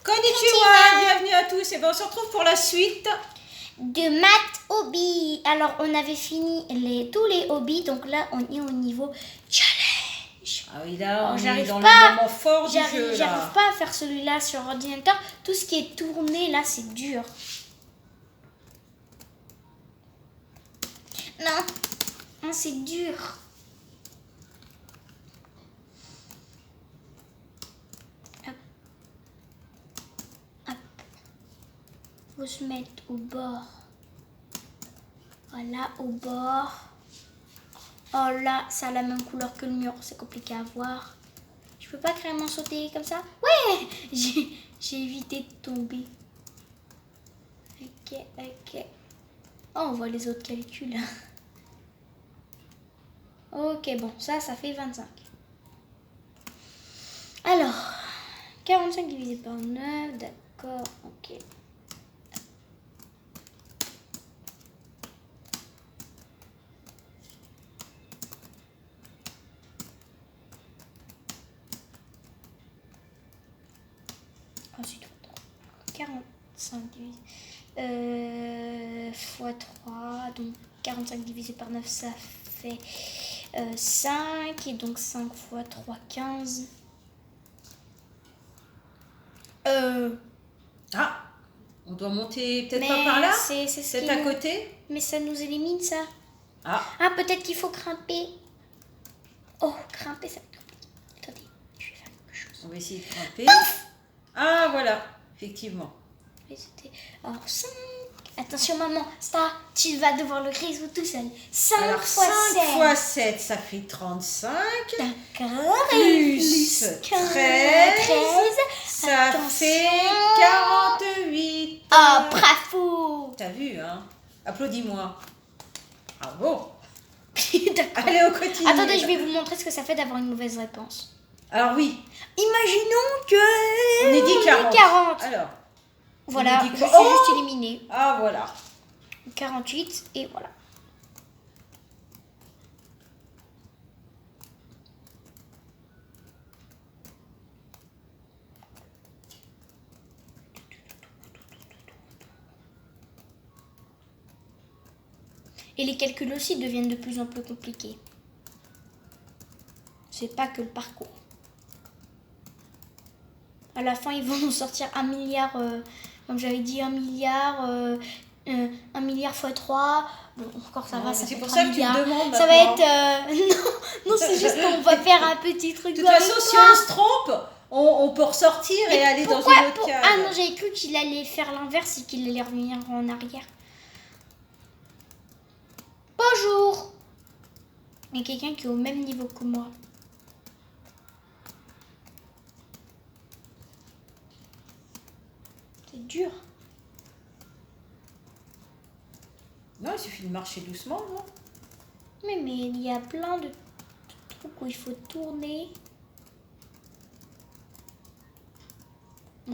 Konnichiwa, bienvenue à tous. Et ben, on se retrouve pour la suite de maths hobby. Alors, on avait fini tous les hobbies, donc là, on est au niveau challenge. Ah oui, là, on est j'arrive dans pas, le moment fort du jeu. J'arrive pas à faire celui-là sur ordinateur. Tout ce qui est tourné, là, c'est dur. Non, c'est dur. Faut se mettre au bord. Voilà, au bord. Oh là, ça a la même couleur que le mur. C'est compliqué à voir. Je peux pas carrément sauter comme ça. Ouais, j'ai évité de tomber. Ok. Oh, on voit les autres calculs. Ok, bon, ça fait 25. Alors, 45 divisé par 9, d'accord, ok. Ensuite, 45 divisé fois 3, donc 45 divisé par 9, ça fait 5, et donc 5 fois 3, 15. Ah, on doit monter peut-être pas par là. C'est à côté. Mais ça nous élimine ça. Ah, Peut-être qu'il faut grimper. Oh, grimper, ça va être compliqué. Attendez, je vais faire quelque chose. on va essayer de grimper. Ah, voilà, effectivement. Alors, 5. Attention, maman, tu vas devoir le résoudre tout seul. 5 Alors, fois 5 7. fois 7, ça fait 35. D'accord. Plus 13, ça fait 48. Oh, bravo. T'as vu, hein? Applaudis-moi. Bravo. D'accord. Allez, on continue. Attendez, je vais vous montrer ce que ça fait d'avoir une mauvaise réponse. Alors oui, Imaginons que... on est dit 40. Alors, voilà, on est dit je quoi? suis juste éliminée. Ah, voilà. 48, et voilà. Et les calculs aussi deviennent de plus en plus compliqués. C'est pas que le parcours. À la fin, ils vont nous sortir 1 milliard, comme j'avais dit, 1 milliard, 1 milliard fois 3. Bon, encore ça va, ça c'est fait pour 3 ça que tu milliards. me demandes Ça va maintenant. être... non, c'est juste qu'on va faire un petit truc. De toute façon, si on se trompe, on peut ressortir et aller dans une autre case. Ah non, j'avais cru qu'il allait faire l'inverse et qu'il allait revenir en arrière. Bonjour. Il y a quelqu'un qui est au même niveau que moi. C'est dur. Non, il suffit de marcher doucement, non? Mais il y a plein de trucs où il faut tourner.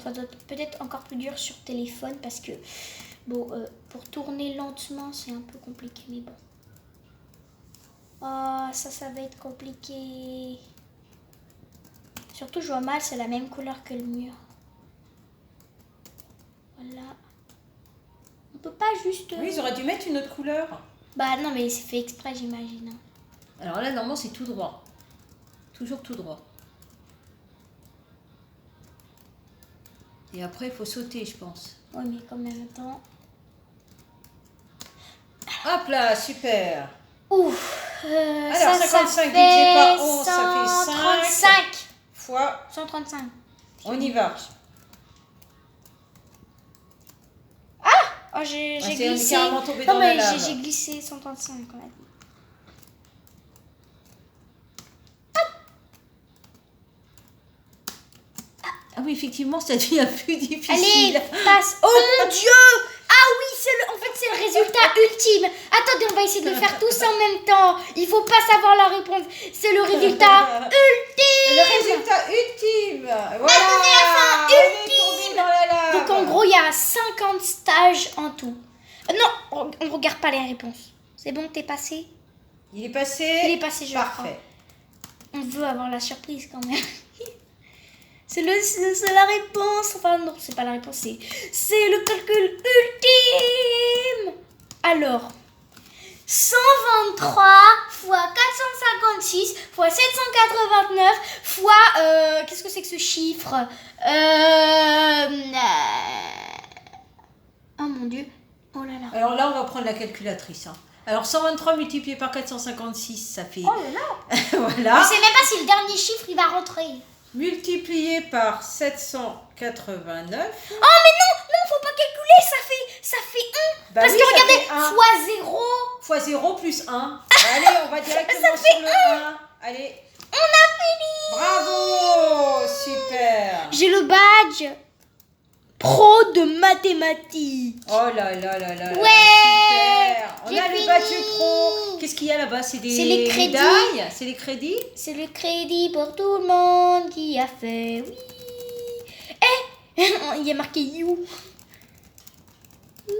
Ça doit être peut-être encore plus dur sur téléphone parce que, bon, pour tourner lentement, c'est un peu compliqué, mais bon. Oh, ça va être compliqué. Surtout, je vois mal, c'est la même couleur que le mur. Voilà. On peut pas juste... Oui, ils auraient dû mettre une autre couleur. Bah non, mais c'est fait exprès, j'imagine. Alors là, normalement, c'est tout droit. Toujours tout droit. Et après, il faut sauter, je pense. Oui, mais en même temps... Hop là, super. Ouf. Alors, 55 divisé par 11, ça fait 5. 135. Fois... 135. On y va. Oh, j'ai On est glissé. carrément tombé Non, dans la mais lave. j'ai glissé 135 quand même. Ah oui, effectivement, ça devient plus difficile. Allez, passe. Oh mon Dieu. Ah oui, en fait, c'est le résultat ultime. Attendez, on va essayer de le faire tous en même temps. Il faut pas savoir la réponse. C'est le résultat ultime. Le résultat ultime. Voilà. La fin On est ultime. tombé dans la lave. Donc en gros, il y a 50 stages en tout. Non, on regarde pas les réponses. C'est bon, t'es passé? Il est passé. Il est passé, je crois. Parfait. On veut avoir la surprise quand même. C'est la réponse. Enfin, non, c'est pas la réponse, c'est le calcul ultime. Alors, 123 fois 456 fois 789 fois... qu'est-ce que c'est que ce chiffre Oh mon Dieu. Oh là là. Alors là, on va prendre la calculatrice. Hein. Alors 123 multiplié par 456, ça fait... Oh là là. Voilà. Je sais même pas si le dernier chiffre, il va rentrer. Multiplié par 789. Oh mais non, faut pas calculer, ça fait 1. Bah parce oui, que ça regardez, fait un. fois 0. Fois 0 plus 1. Allez, on va directement sur le 1. Allez. On a fini. Bravo. Super. J'ai le badge pro de mathématiques. Oh là là là là. Ouais. Super. On J'ai a le fini. badge pro. Qu'est-ce qu'il y a là-bas? C'est les crédits. médailles. C'est les crédits. C'est le crédit pour tout le monde qui a fait oui. Il y a marqué you. Oui.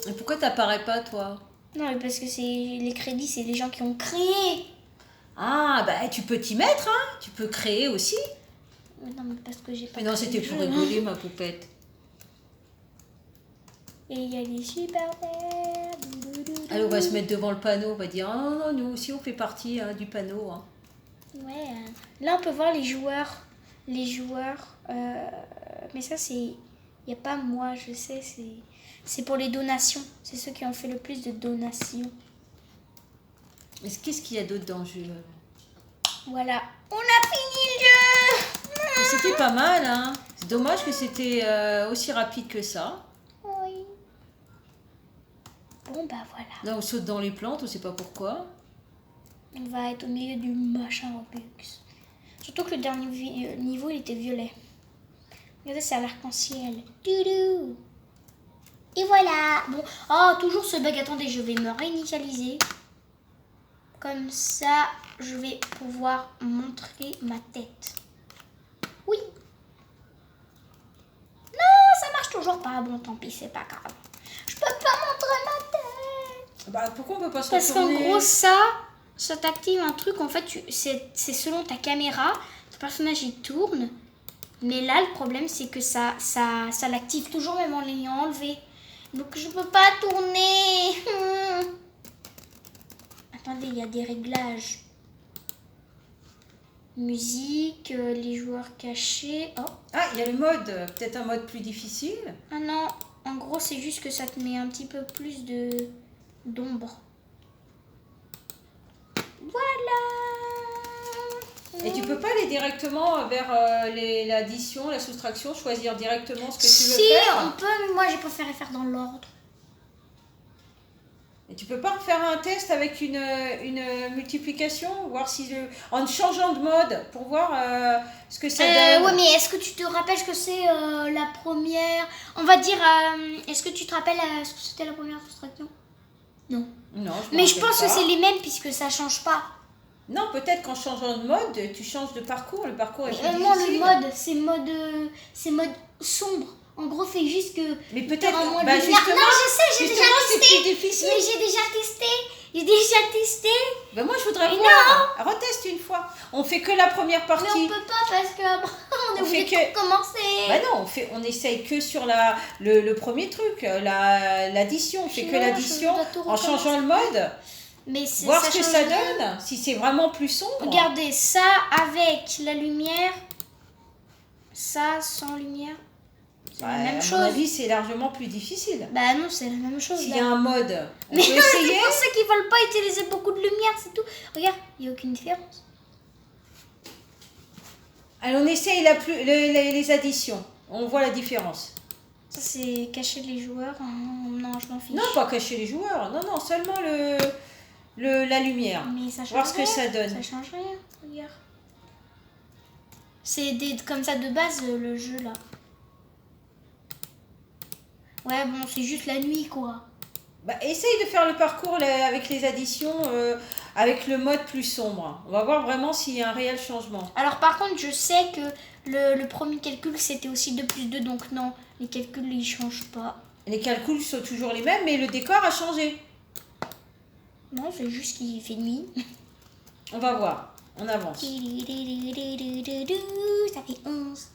Et pourquoi t'apparais pas, toi? Non, mais parce que les crédits, c'est les gens qui ont créé. Ah, bah tu peux t'y mettre, hein. Tu peux créer aussi. Mais non, mais parce que j'ai pas. Mais non, créé c'était le pour jeu. rigoler, ma poupette. Et il y a les super verts. Allez, on va se mettre devant le panneau. On va dire, ah non, non, nous aussi, on fait partie hein, du panneau. Hein. Ouais. Là, on peut voir les joueurs. Mais ça, c'est... Il n'y a pas moi, je sais. C'est pour les donations. C'est ceux qui ont fait le plus de donations. Mais qu'est-ce qu'il y a d'autre dans le jeu? Voilà. On a fini le jeu. Mais c'était pas mal, hein. C'est dommage que c'était aussi rapide que ça. Oui. Bon, bah voilà. Là, on saute dans les plantes, on sait pas pourquoi. On va être au milieu du machin Robux. Surtout que le dernier niveau, il était violet. Regardez, c'est à l'arc-en-ciel. Doudou. Et voilà. Bon, oh, toujours ce bug. Attendez, je vais me réinitialiser. Comme ça, je vais pouvoir montrer ma tête. Oui. Non, ça marche toujours pas. Bon, tant pis, c'est pas grave. Je peux pas montrer ma tête. Bah, pourquoi on peut pas se Parce qu'en retourner? gros, ça t'active un truc. En fait, c'est selon ta caméra. Ton personnage, il tourne. Mais là, le problème, c'est que ça l'active toujours, même en l'ayant enlevé. Donc, je peux pas tourner. Attendez, il y a des réglages. Musique, les joueurs cachés. Oh. Ah, il y a le mode, peut-être un mode plus difficile. Ah non, en gros, c'est juste que ça te met un petit peu plus d'ombre. Voilà. Et tu peux pas aller directement vers l'addition, la soustraction, choisir directement ce que tu veux Si, faire. on peut, mais moi, j'ai préféré faire dans l'ordre. Et tu peux pas refaire un test avec une multiplication, voir si en changeant de mode pour voir ce que ça donne. Ouais, mais est-ce que tu te rappelles ce que c'est la première... On va dire, est-ce que tu te rappelles ce que c'était la première soustraction? Non. Non, Mais je pense que c'est les mêmes puisque ça change pas. Non, peut-être qu'en changeant de mode, tu changes de parcours. Le parcours est plus Moi, difficile. le mode, c'est mode sombre. En gros, c'est juste que... Mais peut-être... moins de Bah, lumière. justement, Non, je sais, j'ai déjà justement, c'est testé. plus difficile. Mais j'ai déjà testé. Ben moi, je voudrais Mais voir. Reteste une fois. On fait que la première Mais partie. on peut pas parce que après, on est On obligé fait de tout recommencer. Bah non, on essaye que sur le premier truc, l'addition. On fait que Non, l'addition je dois tout en changeant le mode. Mais Voir ce que change ça rien. donne. Si c'est vraiment plus sombre. Regardez, ça avec la lumière, ça sans lumière, c'est la même à chose. mon avis, c'est largement plus difficile. Bah non, c'est la même chose. S'il là. y a un mode, on Mais peut c'est essayer. pour ça qu'ils veulent pas utiliser beaucoup de lumière, c'est tout. Regarde, il n'y a aucune différence. Allez, on essaye les additions. On voit la différence. Ça, c'est cacher les joueurs. Non, je m'en fiche. Non, pas cacher les joueurs. Non, non, seulement la lumière. Mais ça change Voir ce que rien. ça donne. Ça change rien, regarde. C'est comme ça de base, le jeu, là. Ouais, bon, c'est juste la nuit, quoi. Bah, essaye de faire le parcours avec les additions, avec le mode plus sombre. On va voir vraiment s'il y a un réel changement. Alors, par contre, je sais que le premier calcul, c'était aussi 2 plus 2, donc non, les calculs, ils changent pas. Les calculs sont toujours les mêmes, mais le décor a changé. Non, c'est juste qu'il fait nuit. On va voir. On avance. Ça fait 11.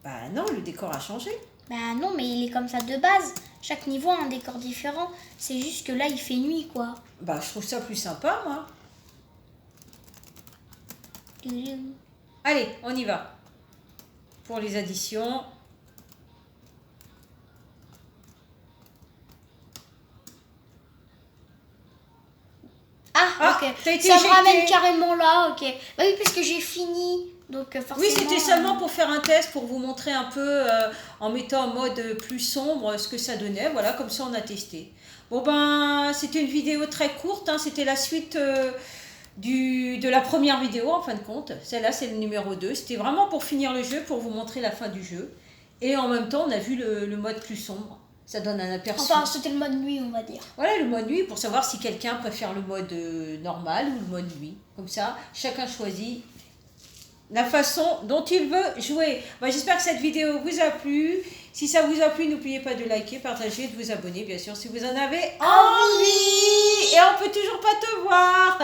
Bah non, le décor a changé. Bah non, mais il est comme ça de base. Chaque niveau a un décor différent. C'est juste que là, il fait nuit, quoi. Bah je trouve ça plus sympa, moi. Allez, on y va. Pour les additions. Ah, ok. t'as été Ça me éjecté. ramène carrément là, ok. Bah oui, parce que j'ai fini. Donc forcément... Oui, c'était seulement pour faire un test, pour vous montrer un peu, en mettant en mode plus sombre, ce que ça donnait. Voilà, comme ça on a testé. Bon ben, c'était une vidéo très courte, hein, c'était la suite de la première vidéo en fin de compte. Celle-là, c'est le numéro 2. C'était vraiment pour finir le jeu, pour vous montrer la fin du jeu. Et en même temps, on a vu le mode plus sombre. Ça donne un aperçu. Enfin, c'était le mode nuit, on va dire. Voilà, le mode nuit, pour savoir si quelqu'un préfère le mode normal ou le mode nuit. Comme ça, chacun choisit la façon dont il veut jouer. Bah, j'espère que cette vidéo vous a plu. Si ça vous a plu, n'oubliez pas de liker, partager, de vous abonner, bien sûr, si vous en avez envie. Et on peut toujours pas te voir.